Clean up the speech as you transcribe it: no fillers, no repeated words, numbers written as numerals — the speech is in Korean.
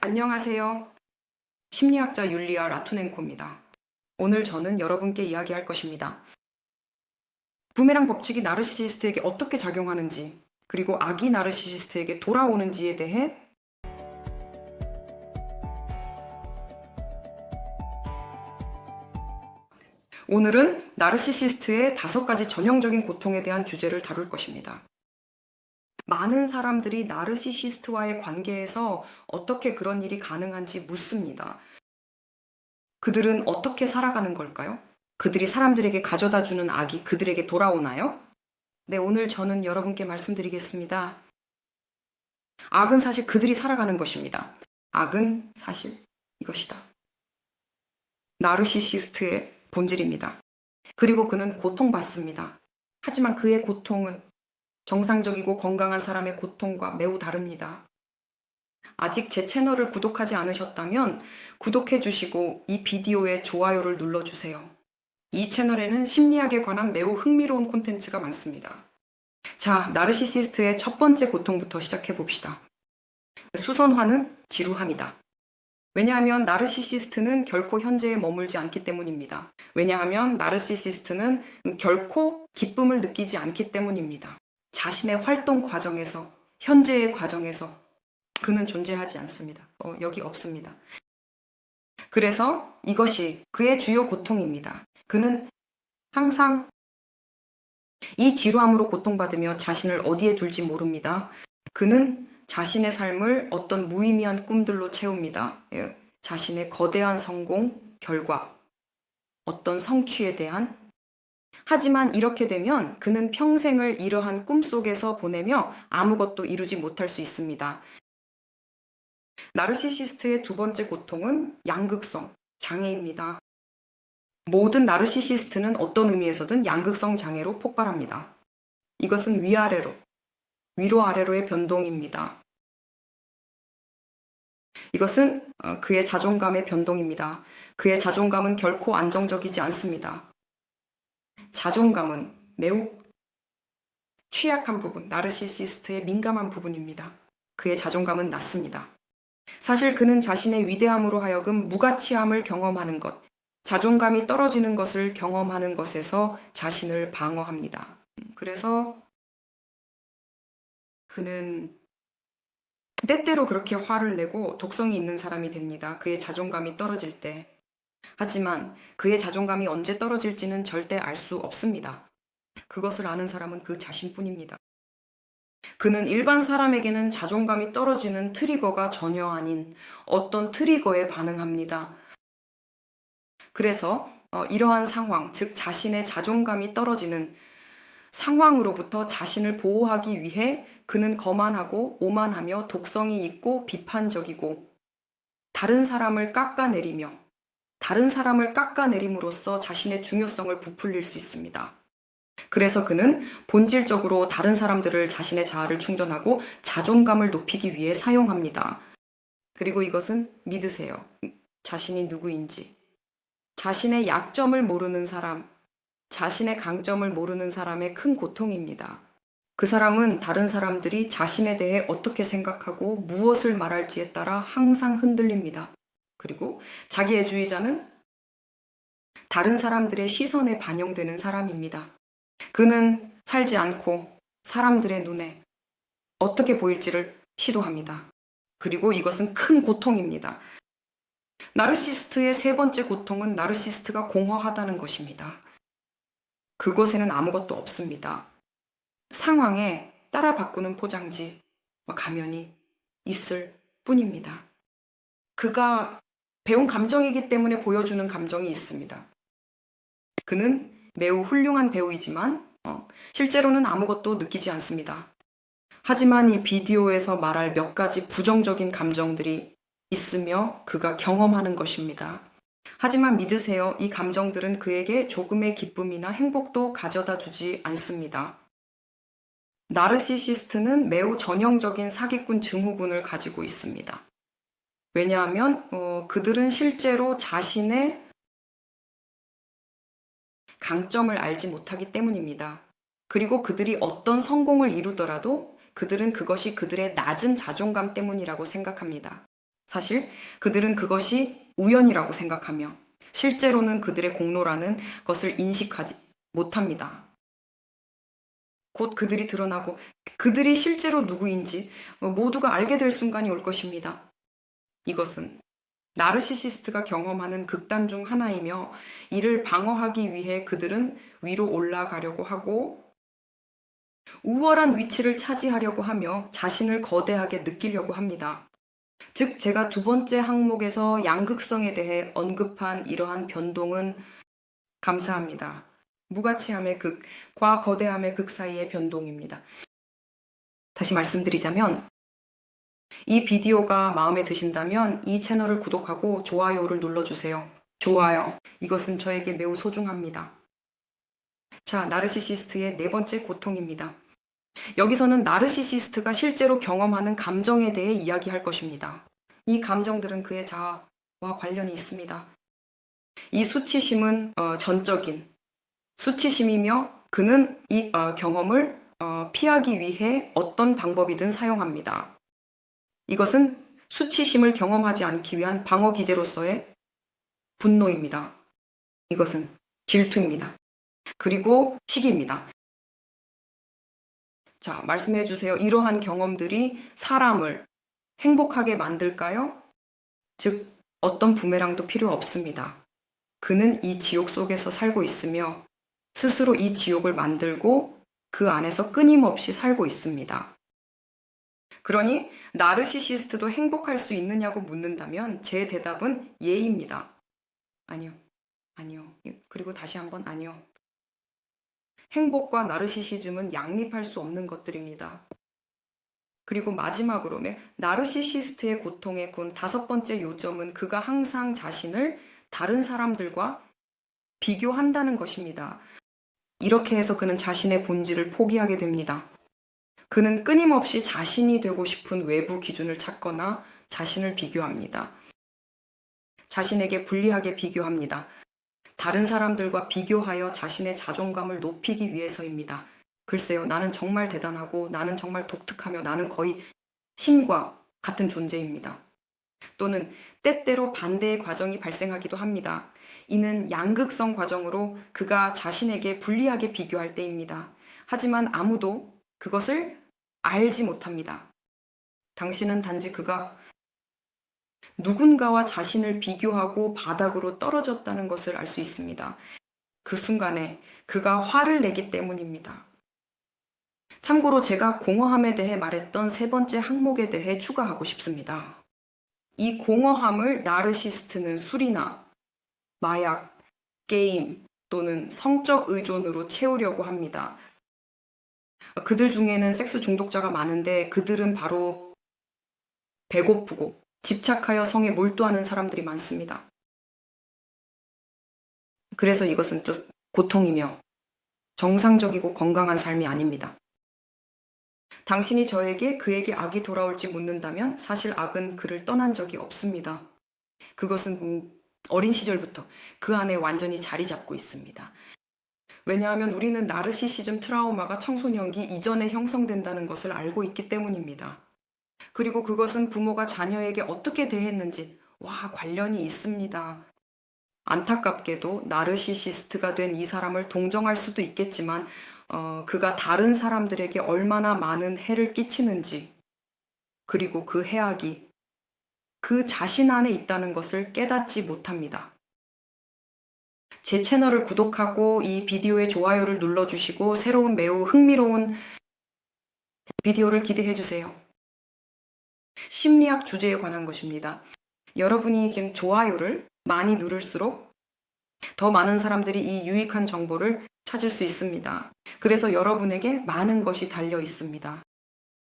안녕하세요. 심리학자 율리아 라투넨코입니다. 오늘 저는 여러분께 이야기할 것입니다. 부메랑 법칙이 나르시시스트에게 어떻게 작용하는지, 그리고 악이 나르시시스트에게 돌아오는지에 대해 오늘은 나르시시스트의 5가지 전형적인 고통에 대한 주제를 다룰 것입니다. 많은 사람들이 나르시시스트와의 관계에서 어떻게 그런 일이 가능한지 묻습니다. 그들은 어떻게 살아가는 걸까요? 그들이 사람들에게 가져다 주는 악이 그들에게 돌아오나요? 네, 오늘 저는 여러분께 말씀드리겠습니다. 악은 사실 그들이 살아가는 것입니다. 악은 사실 이것이다. 나르시시스트의 본질입니다. 그리고 그는 고통받습니다. 하지만 그의 고통은 정상적이고 건강한 사람의 고통과 매우 다릅니다. 아직 제 채널을 구독하지 않으셨다면 구독해 주시고 이 비디오에 좋아요를 눌러주세요. 이 채널에는 심리학에 관한 매우 흥미로운 콘텐츠가 많습니다. 자, 나르시시스트의 첫 번째 고통부터 시작해 봅시다. 수선화는 지루함이다. 왜냐하면 나르시시스트는 결코 현재에 머물지 않기 때문입니다. 왜냐하면 나르시시스트는 결코 기쁨을 느끼지 않기 때문입니다. 자신의 활동 과정에서, 현재의 과정에서 그는 존재하지 않습니다. 여기 없습니다. 그래서 이것이 그의 주요 고통입니다. 그는 항상 이 지루함으로 고통받으며 자신을 어디에 둘지 모릅니다. 그는 자신의 삶을 어떤 무의미한 꿈들로 채웁니다. 자신의 거대한 성공, 결과, 어떤 성취에 대한. 하지만 이렇게 되면 그는 평생을 이러한 꿈속에서 보내며 아무것도 이루지 못할 수 있습니다. 나르시시스트의 두 번째 고통은 양극성, 장애입니다. 모든 나르시시스트는 어떤 의미에서든 양극성 장애로 폭발합니다. 이것은 위아래로, 위로 아래로의 변동입니다. 이것은 그의 자존감의 변동입니다. 그의 자존감은 결코 안정적이지 않습니다. 자존감은 매우 취약한 부분, 나르시시스트의 민감한 부분입니다. 그의 자존감은 낮습니다. 사실 그는 자신의 위대함으로 하여금 무가치함을 경험하는 것, 자존감이 떨어지는 것을 경험하는 것에서 자신을 방어합니다. 그래서 그는 때때로 그렇게 화를 내고 독성이 있는 사람이 됩니다. 그의 자존감이 떨어질 때. 하지만 그의 자존감이 언제 떨어질지는 절대 알 수 없습니다. 그것을 아는 사람은 그 자신뿐입니다. 그는 일반 사람에게는 자존감이 떨어지는 트리거가 전혀 아닌 어떤 트리거에 반응합니다. 그래서 이러한 상황, 즉 자신의 자존감이 떨어지는 상황으로부터 자신을 보호하기 위해 그는 거만하고 오만하며 독성이 있고 비판적이고 다른 사람을 깎아내림으로써 자신의 중요성을 부풀릴 수 있습니다. 그래서 그는 본질적으로 다른 사람들을 자신의 자아를 충전하고 자존감을 높이기 위해 사용합니다. 그리고 이것은 믿으세요. 자신이 누구인지. 자신의 약점을 모르는 사람, 자신의 강점을 모르는 사람의 큰 고통입니다. 그 사람은 다른 사람들이 자신에 대해 어떻게 생각하고 무엇을 말할지에 따라 항상 흔들립니다. 그리고 자기애주의자는 다른 사람들의 시선에 반영되는 사람입니다. 그는 살지 않고 사람들의 눈에 어떻게 보일지를 시도합니다. 그리고 이것은 큰 고통입니다. 나르시스트의 세 번째 고통은 나르시스트가 공허하다는 것입니다. 그곳에는 아무것도 없습니다. 상황에 따라 바꾸는 포장지와 가면이 있을 뿐입니다. 그가 배운 감정이기 때문에 보여주는 감정이 있습니다. 그는 매우 훌륭한 배우이지만 실제로는 아무것도 느끼지 않습니다. 하지만 이 비디오에서 말할 몇 가지 부정적인 감정들이 있으며 그가 경험하는 것입니다. 하지만 믿으세요. 이 감정들은 그에게 조금의 기쁨이나 행복도 가져다 주지 않습니다. 나르시시스트는 매우 전형적인 사기꾼 증후군을 가지고 있습니다. 왜냐하면 그들은 실제로 자신의 강점을 알지 못하기 때문입니다. 그리고 그들이 어떤 성공을 이루더라도 그들은 그것이 그들의 낮은 자존감 때문이라고 생각합니다. 사실 그들은 그것이 우연이라고 생각하며 실제로는 그들의 공로라는 것을 인식하지 못합니다. 곧 그들이 드러나고 그들이 실제로 누구인지 모두가 알게 될 순간이 올 것입니다. 이것은 나르시시스트가 경험하는 극단 중 하나이며 이를 방어하기 위해 그들은 위로 올라가려고 하고 우월한 위치를 차지하려고 하며 자신을 거대하게 느끼려고 합니다. 즉 제가 두 번째 항목에서 양극성에 대해 언급한 이러한 변동은 감사합니다. 무가치함의 극과 거대함의 극 사이의 변동입니다. 다시 말씀드리자면 이 비디오가 마음에 드신다면 이 채널을 구독하고 좋아요를 눌러주세요. 좋아요. 이것은 저에게 매우 소중합니다. 자, 나르시시스트의 네 번째 고통입니다. 여기서는 나르시시스트가 실제로 경험하는 감정에 대해 이야기할 것입니다. 이 감정들은 그의 자아와 관련이 있습니다. 이 수치심은 전적인 수치심이며 그는 이 경험을 피하기 위해 어떤 방법이든 사용합니다. 이것은 수치심을 경험하지 않기 위한 방어 기제로서의 분노입니다. 이것은 질투입니다. 그리고 시기입니다. 자, 말씀해 주세요. 이러한 경험들이 사람을 행복하게 만들까요? 즉, 어떤 부메랑도 필요 없습니다. 그는 이 지옥 속에서 살고 있으며 스스로 이 지옥을 만들고 그 안에서 끊임없이 살고 있습니다. 그러니 나르시시스트도 행복할 수 있느냐고 묻는다면 제 대답은 예입니다. 아니요. 그리고 다시 한번 아니요. 행복과 나르시시즘은 양립할 수 없는 것들입니다. 그리고 마지막으로 나르시시스트의 고통의 다섯 번째 요점은 그가 항상 자신을 다른 사람들과 비교한다는 것입니다. 이렇게 해서 그는 자신의 본질을 포기하게 됩니다. 그는 끊임없이 자신이 되고 싶은 외부 기준을 찾거나 자신을 비교합니다. 자신에게 불리하게 비교합니다. 다른 사람들과 비교하여 자신의 자존감을 높이기 위해서입니다. 글쎄요, 나는 정말 대단하고 나는 정말 독특하며 나는 거의 신과 같은 존재입니다. 또는 때때로 반대의 과정이 발생하기도 합니다. 이는 양극성 과정으로 그가 자신에게 불리하게 비교할 때입니다. 하지만 아무도 그것을 알지 못합니다. 당신은 단지 그가 누군가와 자신을 비교하고 바닥으로 떨어졌다는 것을 알 수 있습니다. 그 순간에 그가 화를 내기 때문입니다. 참고로 제가 공허함에 대해 말했던 세 번째 항목에 대해 추가하고 싶습니다. 이 공허함을 나르시스트는 술이나 마약, 게임 또는 성적 의존으로 채우려고 합니다. 그들 중에는 섹스 중독자가 많은데 그들은 바로 배고프고 집착하여 성에 몰두하는 사람들이 많습니다. 그래서 이것은 또 고통이며 정상적이고 건강한 삶이 아닙니다. 당신이 저에게 그에게 악이 돌아올지 묻는다면 사실 악은 그를 떠난 적이 없습니다. 그것은 어린 시절부터 그 안에 완전히 자리 잡고 있습니다. 왜냐하면 우리는 나르시시즘 트라우마가 청소년기 이전에 형성된다는 것을 알고 있기 때문입니다. 그리고 그것은 부모가 자녀에게 어떻게 대했는지와 관련이 있습니다. 안타깝게도 나르시시스트가 된 이 사람을 동정할 수도 있겠지만 그가 다른 사람들에게 얼마나 많은 해를 끼치는지 그리고 그 해악이 그 자신 안에 있다는 것을 깨닫지 못합니다. 제 채널을 구독하고 이 비디오에 좋아요를 눌러주시고 새로운 매우 흥미로운 비디오를 기대해주세요. 심리학 주제에 관한 것입니다. 여러분이 지금 좋아요를 많이 누를수록 더 많은 사람들이 이 유익한 정보를 찾을 수 있습니다. 그래서 여러분에게 많은 것이 달려 있습니다.